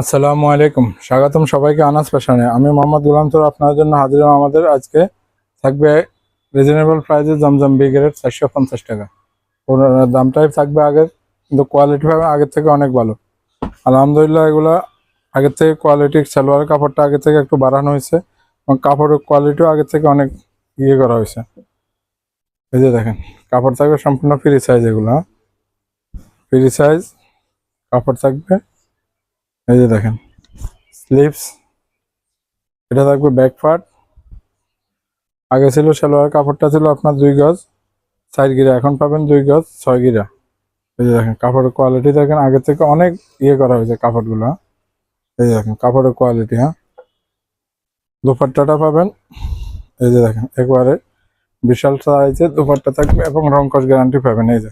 আসসালামু আলাইকুম, স্বাগতম সবাইকে আনাস ফ্যাশনে। আমি মোহাম্মদ গোলাম তোর আপনার জন্য হাজির হলাম। আমাদের আজকে থাকবে রিজনেবল প্রাইসে জমজম বি গ্রেড 450 টাকা। ওর দামটাই থাকবে আগের, কিন্তু কোয়ালিটি ভাবে আগের থেকে অনেক ভালো আলহামদুলিল্লাহ। এগুলা আগের থেকে কোয়ালিটির সালোয়ার কাপড়টা আগের থেকে একটু বাড়ানো হয়েছে এবং কাপড়ের কোয়ালিটিও আগের থেকে অনেক করা হয়েছে। এই যে দেখেন, কাপড় থাকবে সম্পূর্ণ ফ্রি সাইজ। এগুলো ফ্রি সাইজ কাপড় থাকবে। এই যে দেখেন, স্লিভস, এটা থাকবে ব্যাক পার্ট। আগে ছিল সালোয়ার কাপড়টা ছিল আপনার 2 গজ 4 গিরা, এখন পাবেন 2 গজ 6 গিরা। এই যে দেখেন, কাপড়ের কোয়ালিটি দেখেন আগে থেকে অনেক করা হয়েছে কাপড়গুলো। এই যে দেখেন কাপড়ের কোয়ালিটি। দুপাট্টাটা পাবেন, এই যে দেখেন একবারে বিশাল সাইজের দুপাট্টা থাকবে এবং রং কস গ্যারান্টি পাবেন। এই যে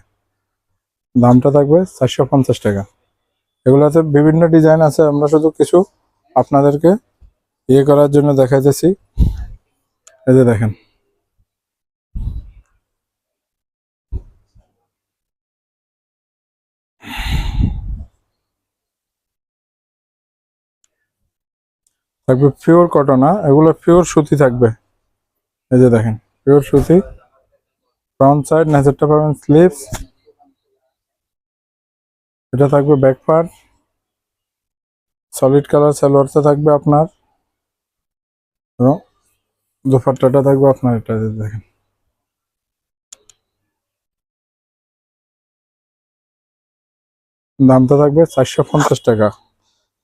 দামটা থাকবে 450 টাকা। এগুলোতে বিভিন্ন ডিজাইন আছে, আমরা শুধু কিছু আপনাদেরকে করার জন্য দেখাইতেছি। এই যে দেখেন, থাকবে পিওর কটন। এগুলো পিওর সুতি থাকবে। এই যে দেখেন, পিওর সুতি। ফ্রন্ট সাইড নেচারটা পাবেন স্লিভস, এটা থাকবে ব্যাক পার্ট। সলিড কালার সালোয়ারটা থাকবে আপনার, এবং দুপাট্টাটা থাকবে আপনার। এটা দেখেন, দামটা থাকবে 450 টাকা।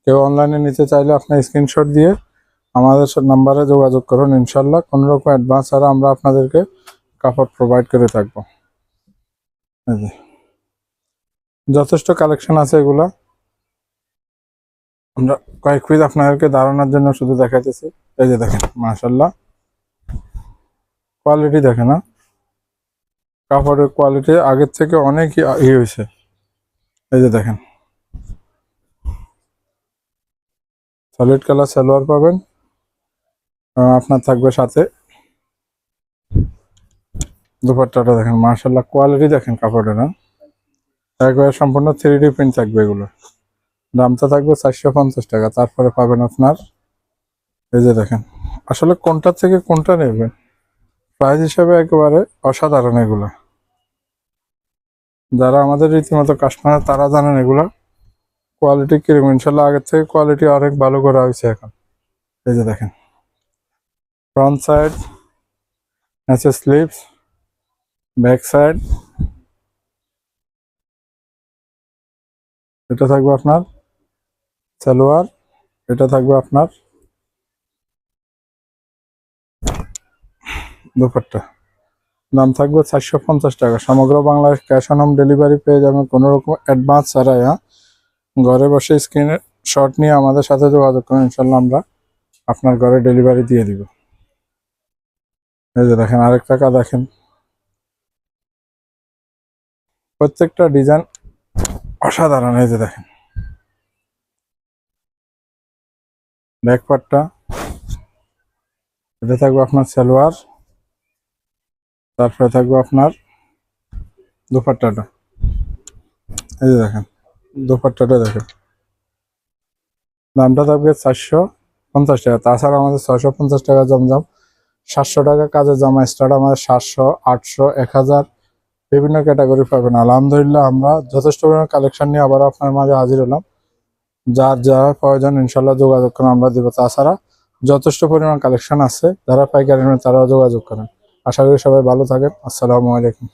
কেউ অনলাইনে নিতে চাইলে আপনার স্ক্রিনশট দিয়ে আমাদের নাম্বারে যোগাযোগ করুন। ইনশাল্লাহ কোনো রকম অ্যাডভান্স ছাড়া আমরা আপনাদেরকে কাপড় প্রোভাইড করে থাকবো। যথেষ্ট কালেকশন আছে। এগুলা আমরা কয়েক পিস আপনাদেরকে দাঁড়ানোর জন্য শুধু দেখাইতেছি। এই যে দেখেন, মাশাল্লাহ কোয়ালিটি দেখেন। কাপড়ের কোয়ালিটি আগের থেকে অনেক হয়েছে। এই যে দেখেন, সলিড কালার সালোয়ার পাবেন, আপনার থাকবে সাথে দুপাট্টাটা দেখেন। মাশাল্লাহ কোয়ালিটি দেখেন কাপড়ের। একবারে সম্পূর্ণ 3D প্রিন্ট থাকবে এগুলো। দামটা থাকবে 450 টাকা। তারপরে পাবেন আপনার, এই যে দেখেন, আসলে কোনটা থেকে কোনটা নেবেন প্রাইস হিসাবে একেবারে অসাধারণ এগুলো। যারা আমাদের রীতিমতো কাস্টমার তারা জানেন এগুলা কোয়ালিটি কিরকম। ইনশাল্লাহ আগের থেকে কোয়ালিটি অনেক ভালো করা হয়েছে এখন। এই যে দেখেন, ফ্রন্ট সাইড আছে স্লিভস, ব্যাক সাইড এটা থাকবে আপনার সালোয়ার, এটা থাকবে আপনার দুপাট্টা। দাম থাকবে 450 টাকা। সমগ্র Bangladesh cash on home delivery পেয়ে যাবেন কোনো রকম অ্যাডভান্স ছাড়াই। ঘরে বসে স্ক্রিনে শট নিয়ে আমাদের সাথে যোগাযোগ করুন, ইনশাল্লাহ আমরা আপনার ঘরে ডেলিভারি দিয়ে দিব। এই যে দেখেন, আরেক টাকা দেখেন, প্রত্যেকটা ডিজাইন অসাধারণ। এই যে দেখেন, ব্যাক পার্টটা, এটা থাকবে আপনার সালোয়ার, তারপরে থাকবে আপনার দুপাট্টাটা। এই যে দেখেন, দুপাট্টাটা দেখেন, দামটা থাকবে 450 টাকা। তাছাড়া আমাদের 650 টাকা জমজম, 700 টাকা কাজের জামা স্টার্ট। আমাদের 700, 800, 1000 বিভিন্ন ক্যাটাগরি পাবেন। আলহামদুলিল্লাহ আমরা যথেষ্ট পরিমাণ কালেকশন নিয়ে আবার আপনার মাঝে হাজির হলাম। যার যা প্রয়োজন ইনশাল্লাহ যোগাযোগ করেন, আমরা দিব। তাছাড়া যথেষ্ট পরিমাণ কালেকশন আছে, যারা পাইকারি নেবেন তারাও যোগাযোগ করেন। আশা করি সবাই ভালো থাকেন। আসসালামু আলাইকুম।